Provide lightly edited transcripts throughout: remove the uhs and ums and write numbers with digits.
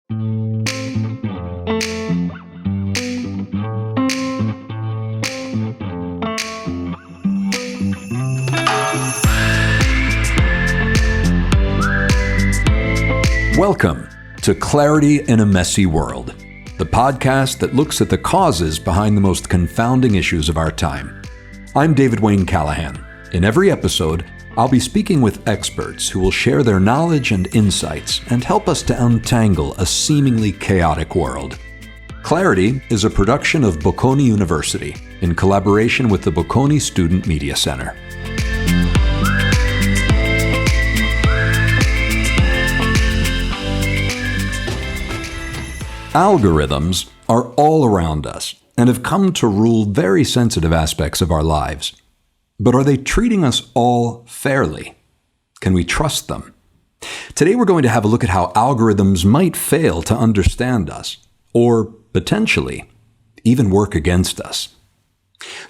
Welcome to Clarity in a Messy World, the podcast that looks at the causes behind the most confounding issues of our time. I'm David Wayne Callahan. In every episode, I'll be speaking with experts who will share their knowledge and insights and help us to untangle a seemingly chaotic world. Clarity is a production of Bocconi University in collaboration with the Bocconi Student Media Center. Algorithms are all around us and have come to rule very sensitive aspects of our lives. But are they treating us all fairly? Can we trust them? Today we're going to have a look at how algorithms might fail to understand us, or potentially even work against us.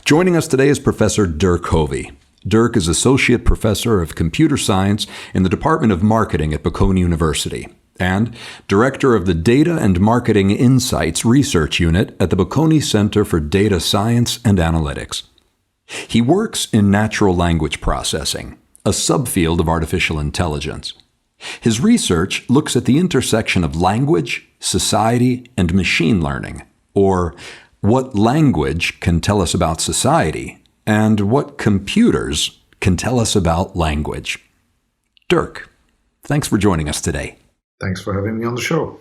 Joining us today is Professor Dirk Hovy. Dirk is Associate Professor of Computer Science in the Department of Marketing at Bocconi University and Director of the Data and Marketing Insights Research Unit at the Bocconi Center for Data Science and Analytics. He works in natural language processing, a subfield of artificial intelligence. His research looks at the intersection of language, society, and machine learning, or what language can tell us about society, and what computers can tell us about language. Dirk, thanks for joining us today. Thanks for having me on the show.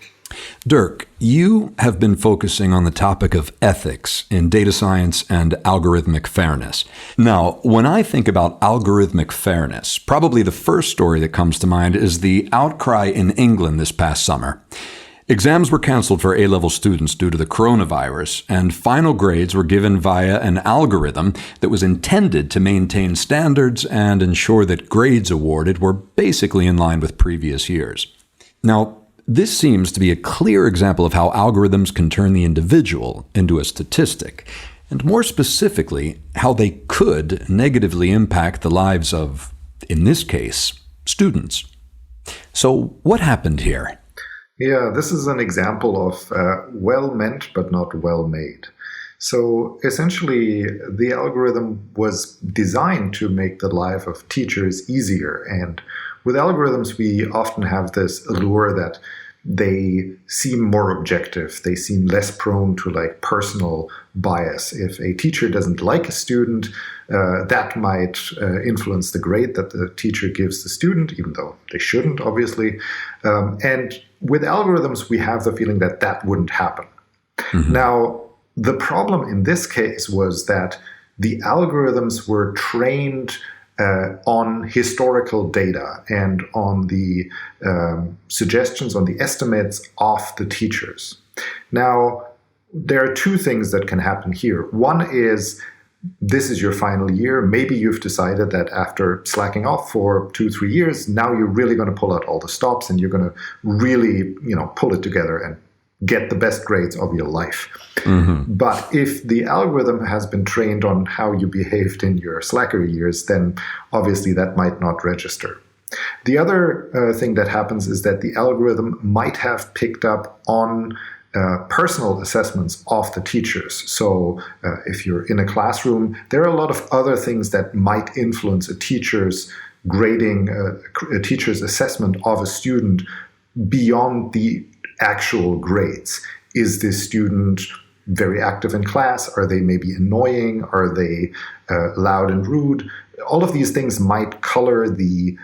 Dirk, you have been focusing on the topic of ethics in data science and algorithmic fairness. Now, when I think about algorithmic fairness, probably the first story that comes to mind is the outcry in England this past summer. Exams were canceled for A-level students due to the coronavirus, and final grades were given via an algorithm that was intended to maintain standards and ensure that grades awarded were basically in line with previous years. Now, this seems to be a clear example of how algorithms can turn the individual into a statistic, and more specifically, how they could negatively impact the lives of, in this case, students. So what happened here? Yeah, this is an example of well-meant but not well-made. So essentially, the algorithm was designed to make the life of teachers easier. And with algorithms, we often have this allure that they seem more objective. They seem less prone to personal bias. If a teacher doesn't like a student, that might influence the grade that the teacher gives the student, even though they shouldn't, obviously. And with algorithms, we have the feeling that that wouldn't happen. Mm-hmm. Now, the problem in this case was that the algorithms were trained on historical data and on the suggestions, on the estimates of the teachers. Now, there are two things that can happen here. One is, this is your final year. Maybe you've decided that after slacking off for 2-3 years, now you're really going to pull out all the stops and you're going to really, pull it together and get the best grades of your life. Mm-hmm. But if the algorithm has been trained on how you behaved in your slacker years, then obviously that might not register. The other thing that happens is that the algorithm might have picked up on personal assessments of the teachers. So if you're in a classroom, there are a lot of other things that might influence a teacher's grading, a teacher's assessment of a student beyond the actual grades. Is this student very active in class? Are they maybe annoying? Are they loud and rude? All of these things might color the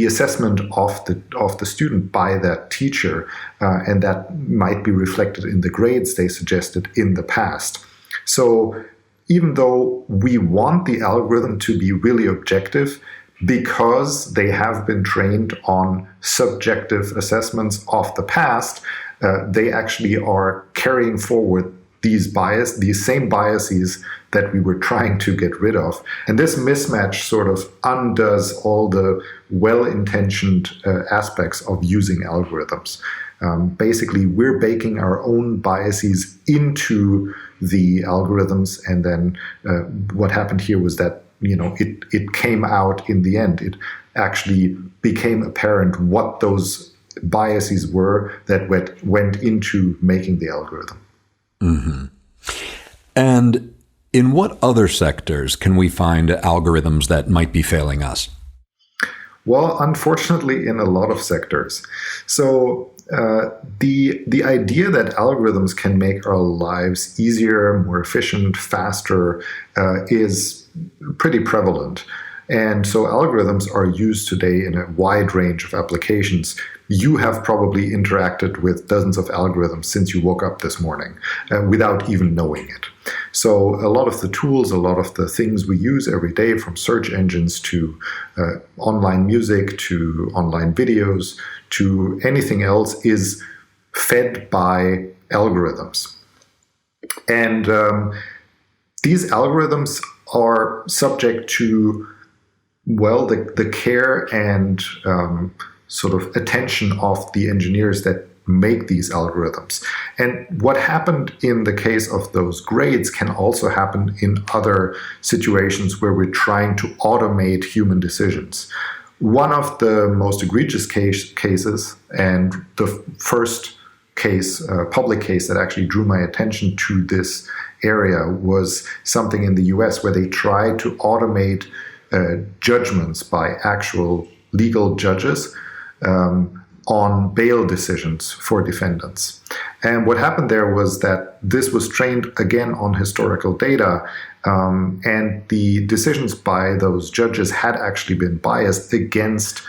assessment of the student by that teacher, and that might be reflected in the grades they suggested in the past. So even though we want the algorithm to be really objective, because they have been trained on subjective assessments of the past, they actually are carrying forward these same biases that we were trying to get rid of. And this mismatch sort of undoes all the well-intentioned aspects of using algorithms. Basically, we're baking our own biases into the algorithms, and then what happened here was that it came out in the end. It actually became apparent what those biases were that went into making the algorithm. Mm-hmm. And in what other sectors can we find algorithms that might be failing us? Well, unfortunately, in a lot of sectors. So the idea that algorithms can make our lives easier, more efficient, faster is pretty prevalent. And so algorithms are used today in a wide range of applications. You have probably interacted with dozens of algorithms since you woke up this morning without even knowing it. So a lot of the tools, a lot of the things we use every day, from search engines to online music to online videos to anything else, is fed by algorithms. And these algorithms are subject to, well, the care and sort of attention of the engineers that make these algorithms. And what happened in the case of those grades can also happen in other situations where we're trying to automate human decisions. One of the most egregious cases, and the first case, public case that actually drew my attention to this area, was something in the US where they tried to automate judgments by actual legal judges on bail decisions for defendants. And what happened there was that this was trained again on historical data, and the decisions by those judges had actually been biased against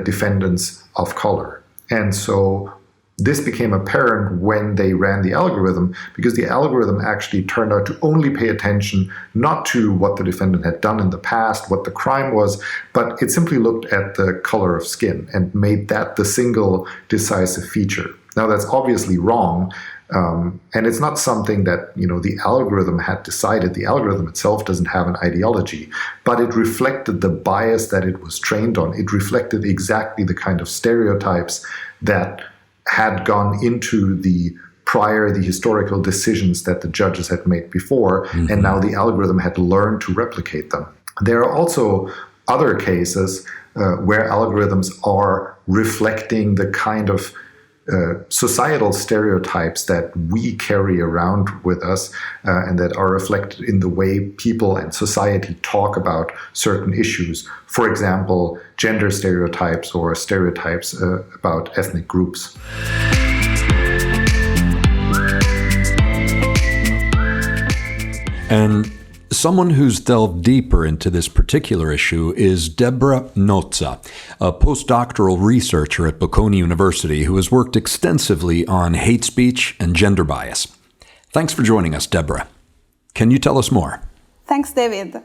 defendants of color. And so this became apparent when they ran the algorithm, because the algorithm actually turned out to only pay attention not to what the defendant had done in the past, what the crime was, but it simply looked at the color of skin and made that the single decisive feature. Now, that's obviously wrong, and it's not something that the algorithm had decided. The algorithm itself doesn't have an ideology, but it reflected the bias that it was trained on. It reflected exactly the kind of stereotypes that had gone into the historical decisions that the judges had made before, and now the algorithm had learned to replicate them. There are also other cases where algorithms are reflecting the kind of societal stereotypes that we carry around with us and that are reflected in the way people and society talk about certain issues. For example, gender stereotypes or stereotypes about ethnic groups. And someone who's delved deeper into this particular issue is Deborah Nozza, a postdoctoral researcher at Bocconi University who has worked extensively on hate speech and gender bias. Thanks for joining us, Deborah. Can you tell us more? Thanks, David.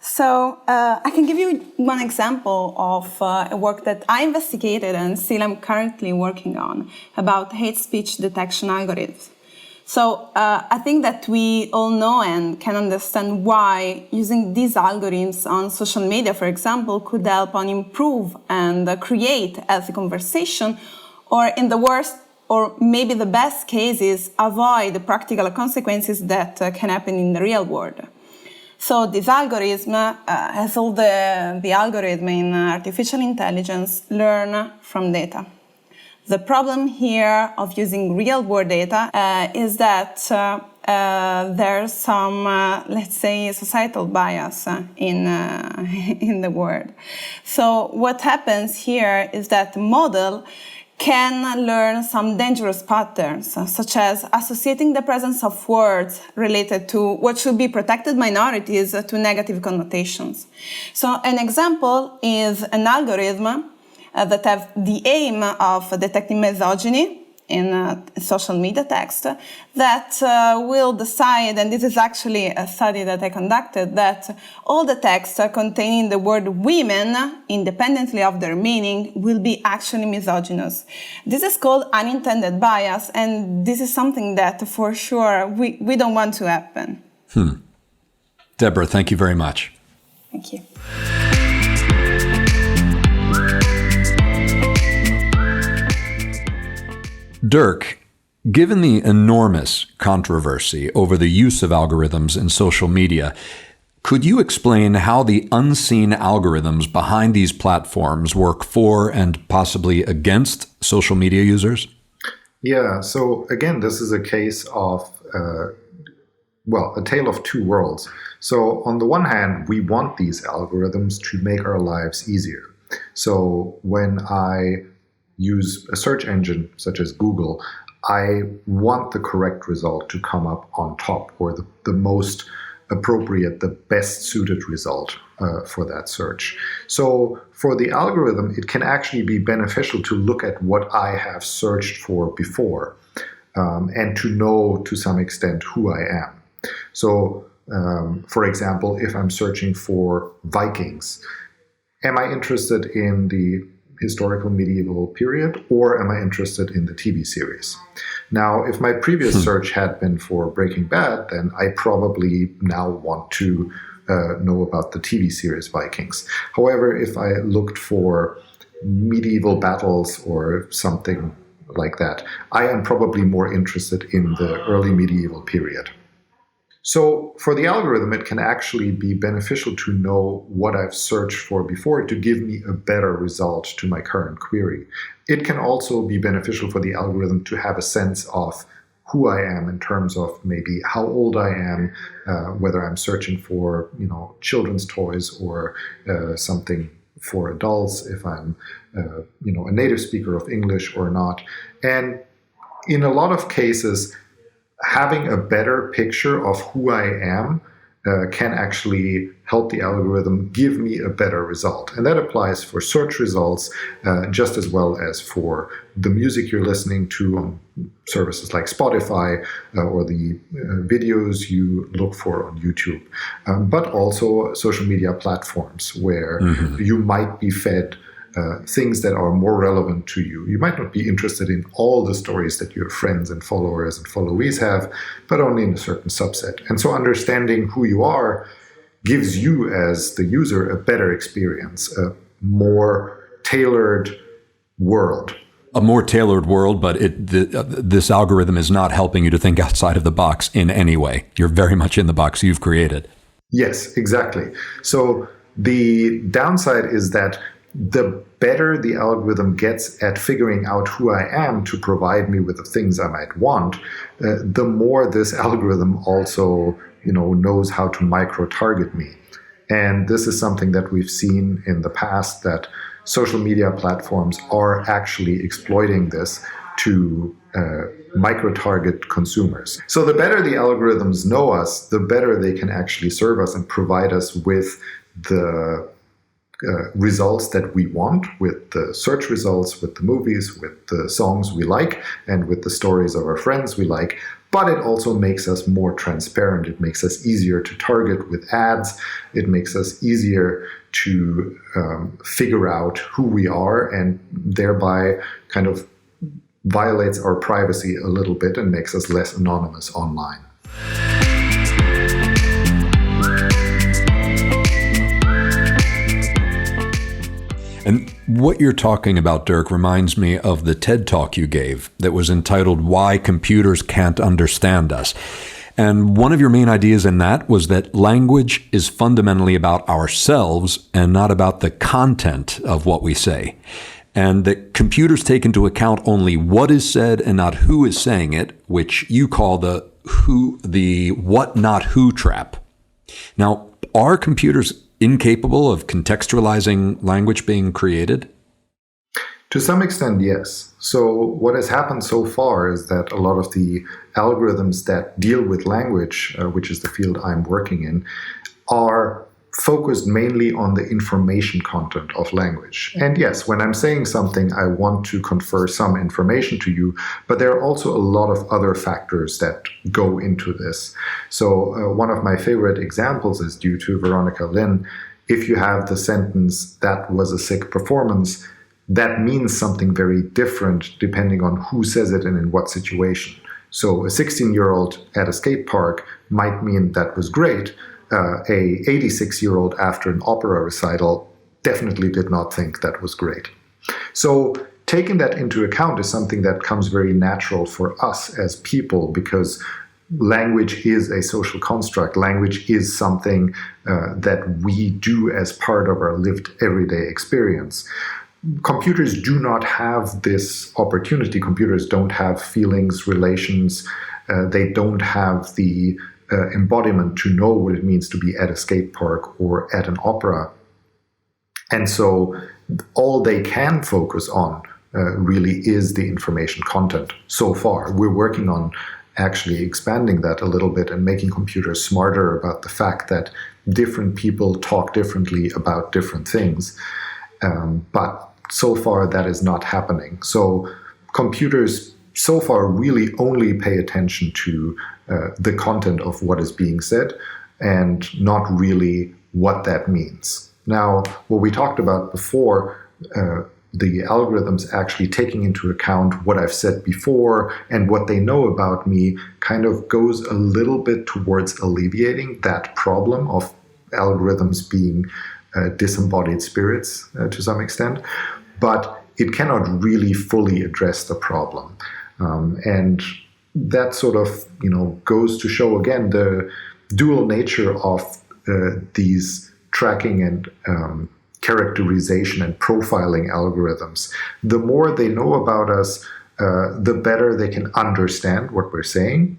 So I can give you one example of a work that I investigated and still am currently working on about hate speech detection algorithms. So I think that we all know and can understand why using these algorithms on social media, for example, could help on improve and create healthy conversation, or in the worst or maybe the best cases, avoid the practical consequences that can happen in the real world. So this algorithm, as all the algorithm in artificial intelligence, learn from data. The problem here of using real-world data is that there's some, let's say, societal bias in the world. So what happens here is that the model can learn some dangerous patterns, such as associating the presence of words related to what should be protected minorities to negative connotations. So an example is an algorithm that have the aim of detecting misogyny in social media text that will decide, and this is actually a study that I conducted, that all the text containing the word women, independently of their meaning, will be actually misogynous. This is called unintended bias, and this is something that for sure we don't want to happen. Deborah, thank you very much. Thank you. Dirk, given the enormous controversy over the use of algorithms in social media, Could you explain how the unseen algorithms behind these platforms work for and possibly against social media users? Yeah, so again, this is a case of, a tale of two worlds. So on the one hand, we want these algorithms to make our lives easier. So when I use a search engine such as Google, I want the correct result to come up on top, or the most appropriate, the best suited result for that search. So for the algorithm, it can actually be beneficial to look at what I have searched for before and to know to some extent who I am. So for example, if I'm searching for Vikings, am I interested in the historical medieval period, or am I interested in the TV series? Now, if my previous search had been for Breaking Bad, then I probably now want to know about the TV series Vikings. However, if I looked for medieval battles or something like that, I am probably more interested in the early medieval period. So for the algorithm, it can actually be beneficial to know what I've searched for before to give me a better result to my current query. It can also be beneficial for the algorithm to have a sense of who I am in terms of maybe how old I am, whether I'm searching for, children's toys or something for adults, if I'm, a native speaker of English or not. And in a lot of cases, having a better picture of who I am can actually help the algorithm give me a better result. And that applies for search results just as well as for the music you're listening to on services like Spotify or the videos you look for on YouTube, but also social media platforms where you might be fed things that are more relevant to you. You might not be interested in all the stories that your friends and followers and followees have, but only in a certain subset. And so understanding who you are gives you as the user a better experience, a more tailored world. A more tailored world, but this algorithm is not helping you to think outside of the box in any way. You're very much in the box you've created. Yes, exactly. So the downside is that the better the algorithm gets at figuring out who I am to provide me with the things I might want, the more this algorithm also, knows how to micro-target me. And this is something that we've seen in the past, that social media platforms are actually exploiting this to micro-target consumers. So the better the algorithms know us, the better they can actually serve us and provide us with the results that we want, with the search results, with the movies, with the songs we like, and with the stories of our friends we like. But it also makes us more transparent. It makes us easier to target with ads. It makes us easier to figure out who we are, and thereby kind of violates our privacy a little bit and makes us less anonymous online. And what you're talking about, Dirk, reminds me of the TED Talk you gave that was entitled Why Computers Can't Understand Us. And one of your main ideas in that was that language is fundamentally about ourselves and not about the content of what we say. And that computers take into account only what is said and not who is saying it, which you call the what not who trap. Now, are computers incapable of contextualizing language being created? To some extent, yes. So what has happened so far is that a lot of the algorithms that deal with language, which is the field I'm working in, are focused mainly on the information content of language. And yes, when I'm saying something, I want to confer some information to you, but there are also a lot of other factors that go into this. So one of my favorite examples is due to Veronica Lynn. If you have the sentence, "that was a sick performance," that means something very different depending on who says it and in what situation. So a 16-year-old at a skate park might mean that was great. A 86-year-old after an opera recital definitely did not think that was great. So taking that into account is something that comes very natural for us as people, because language is a social construct. Language is something that we do as part of our lived everyday experience. Computers do not have this opportunity. Computers don't have feelings, relations. They don't have the embodiment to know what it means to be at a skate park or at an opera. And so all they can focus on really is the information content so far. We're working on actually expanding that a little bit and making computers smarter about the fact that different people talk differently about different things. But so far that is not happening. So computers so far really only pay attention to the content of what is being said and not really what that means. Now, what we talked about before, the algorithms actually taking into account what I've said before and what they know about me kind of goes a little bit towards alleviating that problem of algorithms being disembodied spirits to some extent, but it cannot really fully address the problem. And that sort of, goes to show again the dual nature of these tracking and characterization and profiling algorithms. The more they know about us, the better they can understand what we're saying.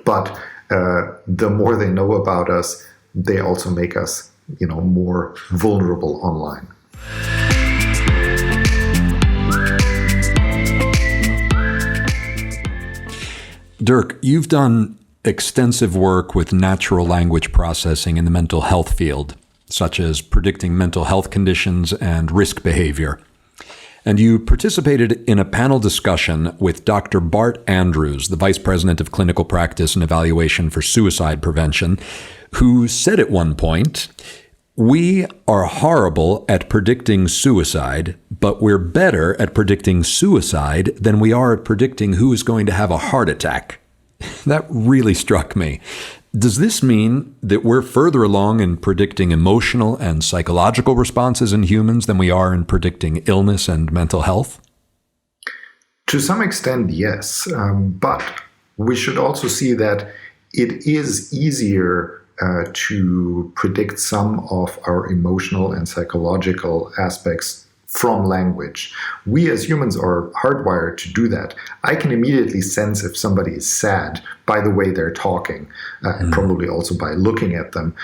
But the more they know about us, they also make us, more vulnerable online. Dirk, you've done extensive work with natural language processing in the mental health field, such as predicting mental health conditions and risk behavior. And you participated in a panel discussion with Dr. Bart Andrews, the Vice President of Clinical Practice and Evaluation for Suicide Prevention, who said at one point, "We are horrible at predicting suicide, but we're better at predicting suicide than we are at predicting who is going to have a heart attack." That really struck me. Does this mean that we're further along in predicting emotional and psychological responses in humans than we are in predicting illness and mental health? To some extent, yes. But we should also see that it is easier to predict some of our emotional and psychological aspects from language. We as humans are hardwired to do that. I can immediately sense if somebody is sad by the way they're talking, and probably also by looking at them.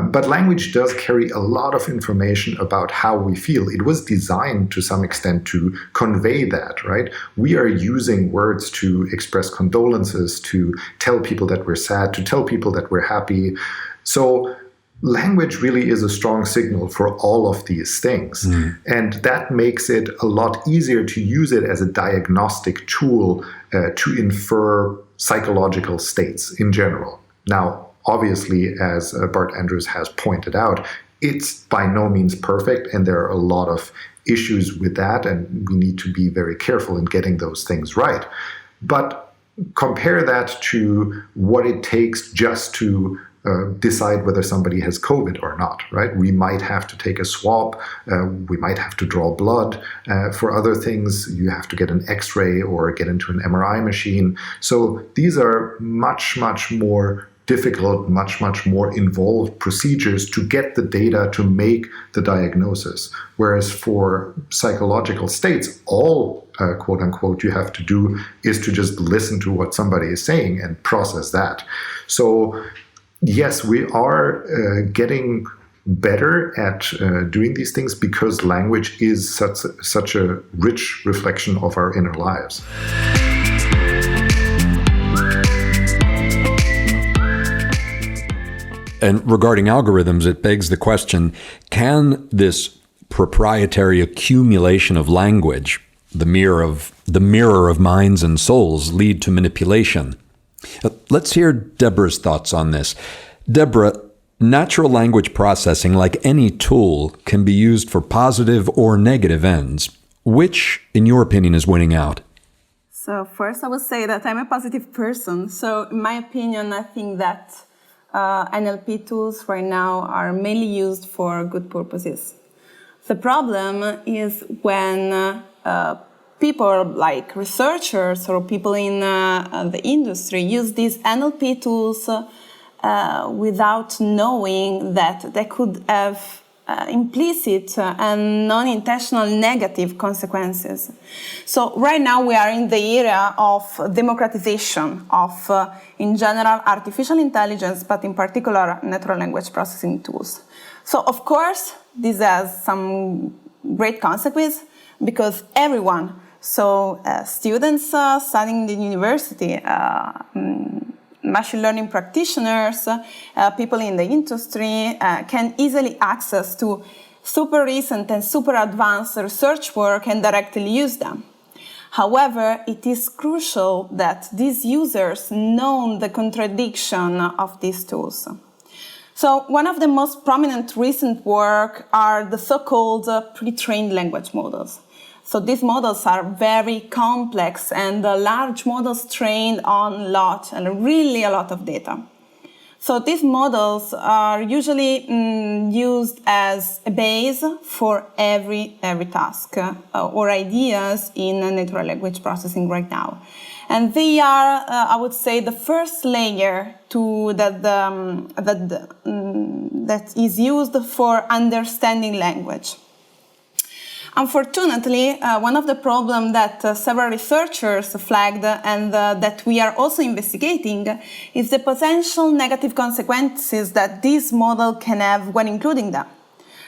But language does carry a lot of information about how we feel. It was designed to some extent to convey that, right? We are using words to express condolences, to tell people that we're sad, to tell people that we're happy. So language really is a strong signal for all of these things. And that makes it a lot easier to use it as a diagnostic tool to infer psychological states in general. Now, obviously, as Bart Andrews has pointed out, it's by no means perfect, and there are a lot of issues with that, and we need to be very careful in getting those things right. But compare that to what it takes just to decide whether somebody has COVID or not, right? We might have to take a swab, we might have to draw blood. For other things, you have to get an X-ray or get into an MRI machine. So these are much, much more difficult, much, much more involved procedures to get the data to make the diagnosis. Whereas for psychological states, all quote unquote you have to do is to just listen to what somebody is saying and process that. So yes, we are getting better at doing these things because language is such a rich reflection of our inner lives. And regarding algorithms, it begs the question, can this proprietary accumulation of language, the mirror of minds and souls, lead to manipulation? Let's hear Deborah's thoughts on this. Deborah, natural language processing, like any tool, can be used for positive or negative ends. Which, in your opinion, is winning out? So first I would say that I'm a positive person. So in my opinion, I think that NLP tools right now are mainly used for good purposes. The problem is when people like researchers or people in the industry use these NLP tools without knowing that they could have implicit and non-intentional negative consequences. So right now we are in the era of democratization of, in general, artificial intelligence, but in particular, natural language processing tools. So of course, this has some great consequences because everyone, so students studying in the university, machine learning practitioners, people in the industry can easily access to super recent and super advanced research work and directly use them. However, it is crucial that these users know the contradiction of these tools. So one of the most prominent recent work are the so-called pre-trained language models. So these models are very complex and large models trained on a lot of data. So these models are usually used as a base for every task or ideas in natural language processing right now. And they are, I would say, the first layer that is used for understanding language. Unfortunately, one of the problems that several researchers flagged and that we are also investigating is the potential negative consequences that this model can have when including them.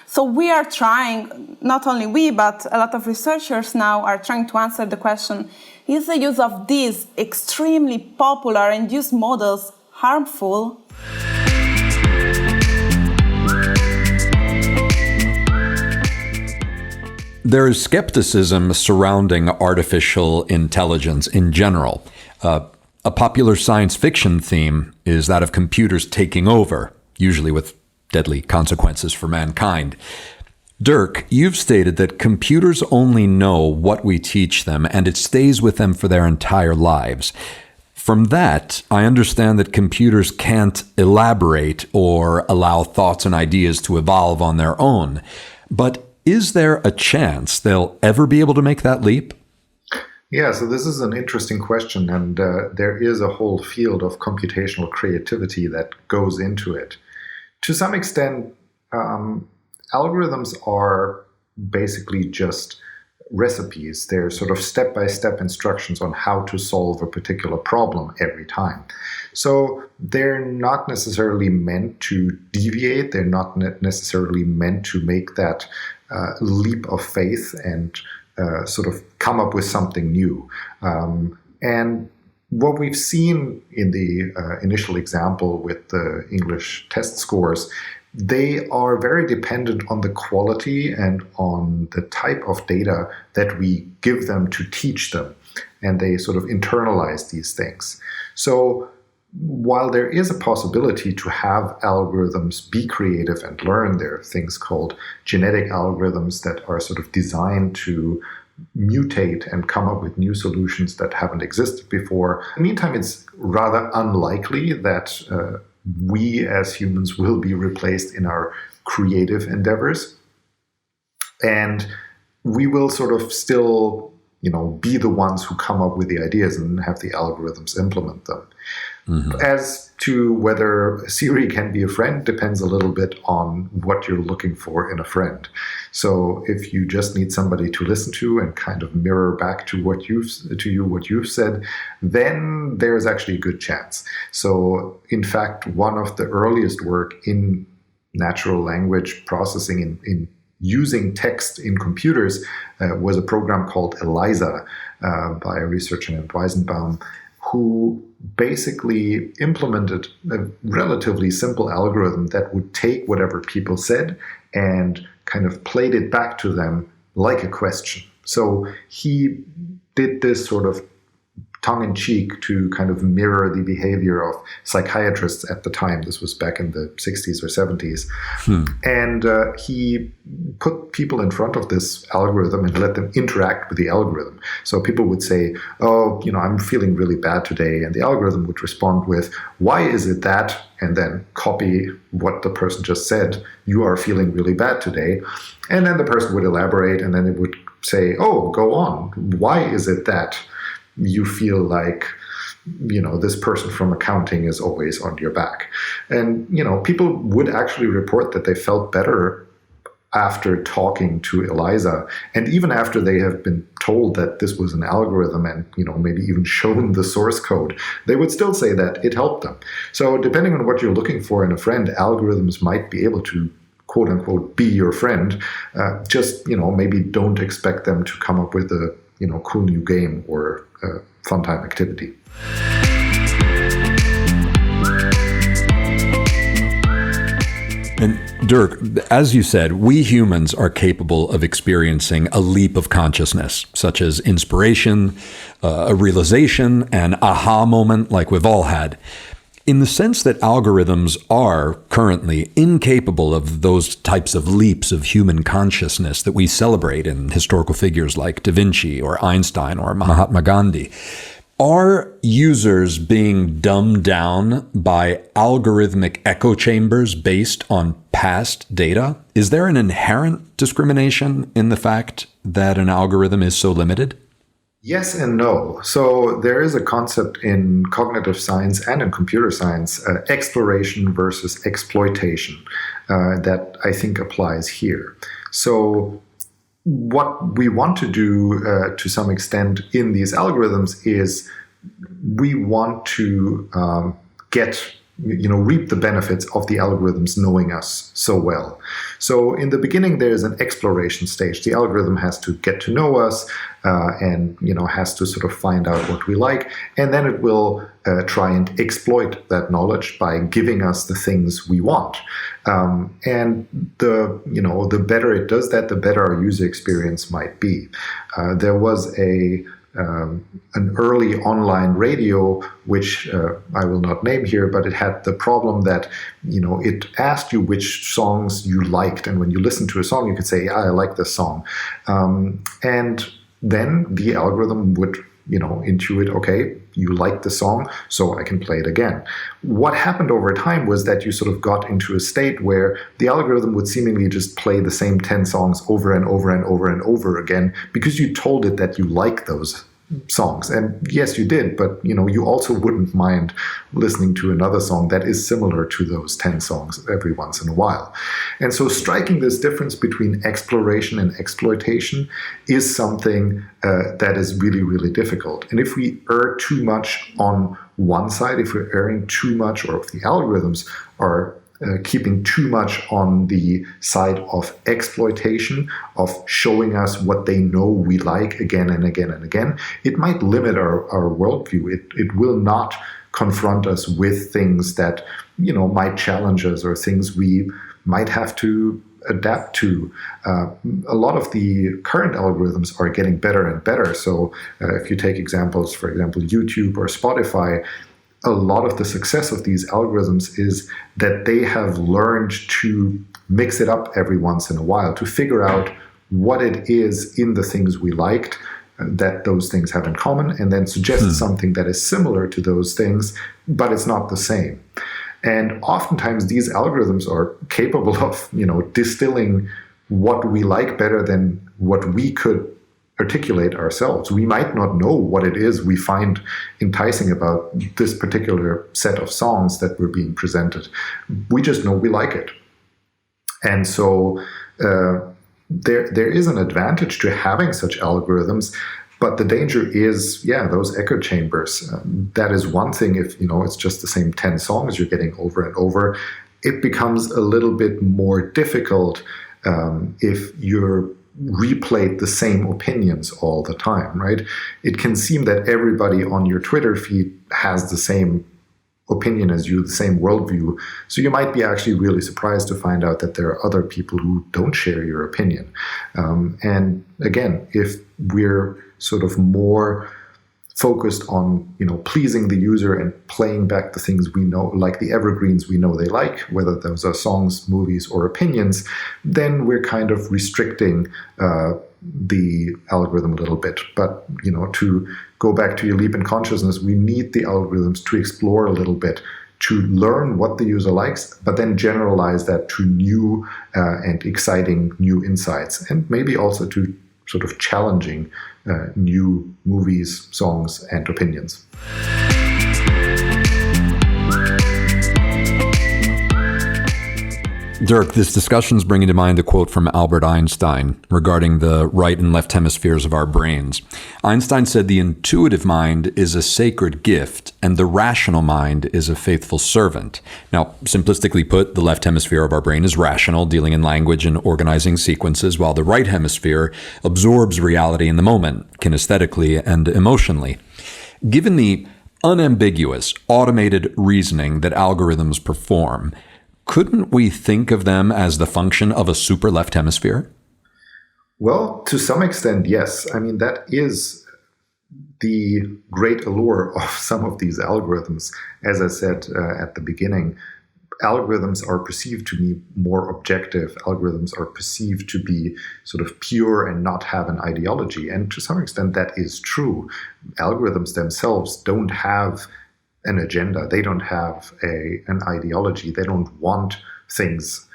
So we are trying, not only we, but a lot of researchers now are trying to answer the question, is the use of these extremely popular and used models harmful? There is skepticism surrounding artificial intelligence in general. A popular science fiction theme is that of computers taking over, usually with deadly consequences for mankind. Dirk, you've stated that computers only know what we teach them, and it stays with them for their entire lives. From that, I understand that computers can't elaborate or allow thoughts and ideas to evolve on their own. But is there a chance they'll ever be able to make that leap? Yeah, so this is an interesting question, and there is a whole field of computational creativity that goes into it. To some extent, algorithms are basically just recipes. They're sort of step-by-step instructions on how to solve a particular problem every time. So they're not necessarily meant to deviate. They're not necessarily meant to make that leap of faith and sort of come up with something new. And what we've seen in the initial example with the English test scores, they are very dependent on the quality and on the type of data that we give them to teach them. And they sort of internalize these things. So while there is a possibility to have algorithms be creative and learn, there are things called genetic algorithms that are sort of designed to mutate and come up with new solutions that haven't existed before. In the meantime, it's rather unlikely that we as humans will be replaced in our creative endeavors. And we will sort of still, be the ones who come up with the ideas and have the algorithms implement them. Mm-hmm. As to whether Siri can be a friend depends a little bit on what you're looking for in a friend. So if you just need somebody to listen to and kind of mirror back to what you've said, then there's actually a good chance. So in fact, one of the earliest work in natural language processing in using text in computers was a program called ELIZA by a researcher named Weizenbaum, who basically implemented a relatively simple algorithm that would take whatever people said and kind of played it back to them like a question. So he did this sort of tongue-in-cheek to kind of mirror the behavior of psychiatrists at the time. This was back in the 60s or 70s. And he put people in front of this algorithm and let them interact with the algorithm. So people would say, I'm feeling really bad today. And the algorithm would respond with, why is it that? And then copy what the person just said. You are feeling really bad today. And then the person would elaborate, and then it would say, oh, go on. Why is it that you feel like, this person from accounting is always on your back? And, people would actually report that they felt better after talking to Eliza, and even after they have been told that this was an algorithm and, maybe even shown the source code, they would still say that it helped them. So depending on what you're looking for in a friend, algorithms might be able to, quote unquote, be your friend. Just, maybe don't expect them to come up with a, cool new game or a fun time activity. And Dirk, as you said, we humans are capable of experiencing a leap of consciousness, such as inspiration, a realization, an aha moment like we've all had. In the sense that algorithms are currently incapable of those types of leaps of human consciousness that we celebrate in historical figures like Da Vinci or Einstein or Mahatma Gandhi, are users being dumbed down by algorithmic echo chambers based on past data? Is there an inherent discrimination in the fact that an algorithm is so limited? Yes and no. So there is a concept in cognitive science and in computer science, exploration versus exploitation, that I think applies here. So what we want to do to some extent in these algorithms is we want to reap the benefits of the algorithms knowing us so well. So in the beginning, there's an exploration stage. The algorithm has to get to know us and has to sort of find out what we like, and then it will try and exploit that knowledge by giving us the things we want. And the better it does that, the better our user experience might be. There was an early online radio, which I will not name here, but it had the problem that, it asked you which songs you liked. And when you listen to a song, you could say, I like this song. And then the algorithm would, intuit, okay, you like the song, so I can play it again. What happened over time was that you sort of got into a state where the algorithm would seemingly just play the same 10 songs over and over and over and over again because you told it that you like those songs. And yes, you did, but you also wouldn't mind listening to another song that is similar to those 10 songs every once in a while. And so striking this difference between exploration and exploitation is something that is really, really difficult. And if we err too much on one side, if we're erring too much, or if the algorithms are keeping too much on the side of exploitation, of showing us what they know we like again and again and again, it might limit our worldview. It will not confront us with things that, might challenge us or things we might have to adapt to. A lot of the current algorithms are getting better and better. So if you take examples, for example, YouTube or Spotify, a lot of the success of these algorithms is that they have learned to mix it up every once in a while, to figure out what it is in the things we liked that those things have in common, and then suggest something that is similar to those things, but it's not the same. And oftentimes these algorithms are capable of, distilling what we like better than what we could articulate ourselves. We might not know what it is we find enticing about this particular set of songs that were being presented. We just know we like it. And so there is an advantage to having such algorithms, but the danger is, those echo chambers. That is one thing. If, it's just the same 10 songs you're getting over and over, it becomes a little bit more difficult if you're replayed the same opinions all the time, right? It can seem that everybody on your Twitter feed has the same opinion as you, the same worldview. So you might be actually really surprised to find out that there are other people who don't share your opinion. And again, if we're sort of more focused on, pleasing the user and playing back the things we know, like the evergreens we know they like, whether those are songs, movies, or opinions, then we're kind of restricting the algorithm a little bit. But, to go back to your leap in consciousness, we need the algorithms to explore a little bit, to learn what the user likes, but then generalize that to new and exciting new insights, and maybe also to sort of challenging new movies, songs, and opinions. Dirk, this discussion's bringing to mind a quote from Albert Einstein regarding the right and left hemispheres of our brains. Einstein said the intuitive mind is a sacred gift and the rational mind is a faithful servant. Now, simplistically put, the left hemisphere of our brain is rational, dealing in language and organizing sequences, while the right hemisphere absorbs reality in the moment, kinesthetically and emotionally. Given the unambiguous, automated reasoning that algorithms perform, couldn't we think of them as the function of a super left hemisphere? Well, to some extent, yes. I mean, that is the great allure of some of these algorithms. As I said at the beginning, algorithms are perceived to be more objective. Algorithms are perceived to be sort of pure and not have an ideology. And to some extent, that is true. Algorithms themselves don't have an agenda. They don't have an ideology. They don't want things.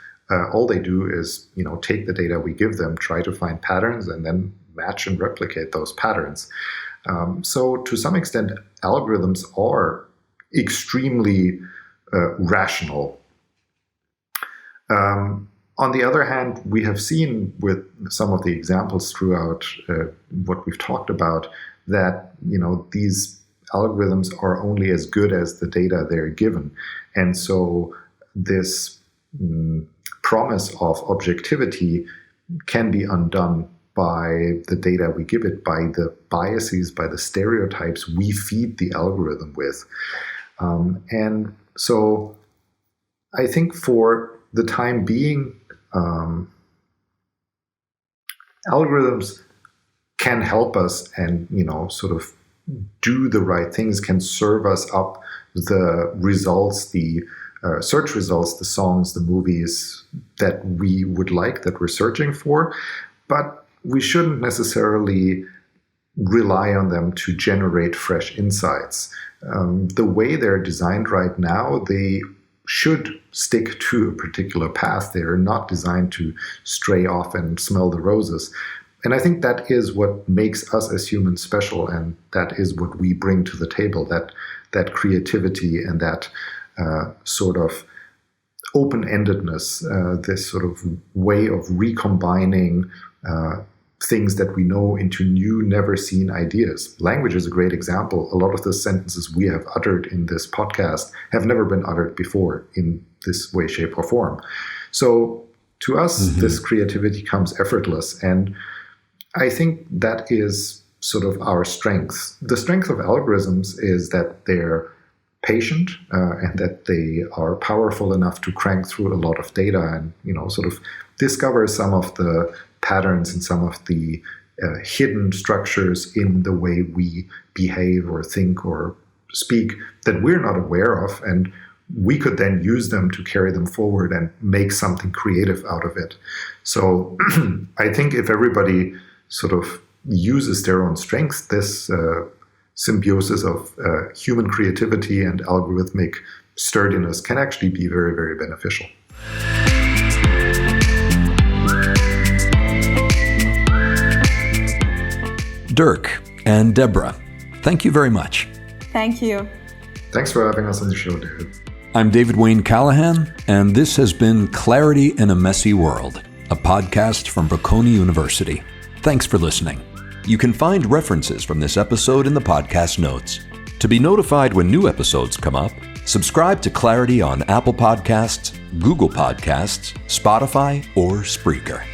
All they do is, take the data we give them, try to find patterns, and then match and replicate those patterns. So to some extent, algorithms are extremely rational. On the other hand, we have seen with some of the examples throughout what we've talked about that, these algorithms are only as good as the data they're given. And so this promise of objectivity can be undone by the data we give it, by the biases, by the stereotypes we feed the algorithm with. And so I think for the time being, algorithms can help us and, sort of do the right things, can serve us up the results, the search results, the songs, the movies that we would like, that we're searching for. But we shouldn't necessarily rely on them to generate fresh insights. The way they're designed right now, they should stick to a particular path. They are not designed to stray off and smell the roses. And I think that is what makes us as humans special, and that is what we bring to the table, that creativity and that sort of open-endedness, this sort of way of recombining things that we know into new, never-seen ideas. Language is a great example. A lot of the sentences we have uttered in this podcast have never been uttered before in this way, shape, or form. So to us, this creativity comes effortless, and I think that is sort of our strength. The strength of algorithms is that they're patient and that they are powerful enough to crank through a lot of data and, sort of discover some of the patterns and some of the hidden structures in the way we behave or think or speak that we're not aware of. And we could then use them to carry them forward and make something creative out of it. So I think if everybody sort of uses their own strengths, this symbiosis of human creativity and algorithmic sturdiness can actually be very, very beneficial. Dirk and Deborah, thank you very much. Thank you. Thanks for having us on the show, David. I'm David Wayne Callahan, and this has been Clarity in a Messy World, a podcast from Bocconi University. Thanks for listening. You can find references from this episode in the podcast notes. To be notified when new episodes come up, subscribe to Clarity on Apple Podcasts, Google Podcasts, Spotify, or Spreaker.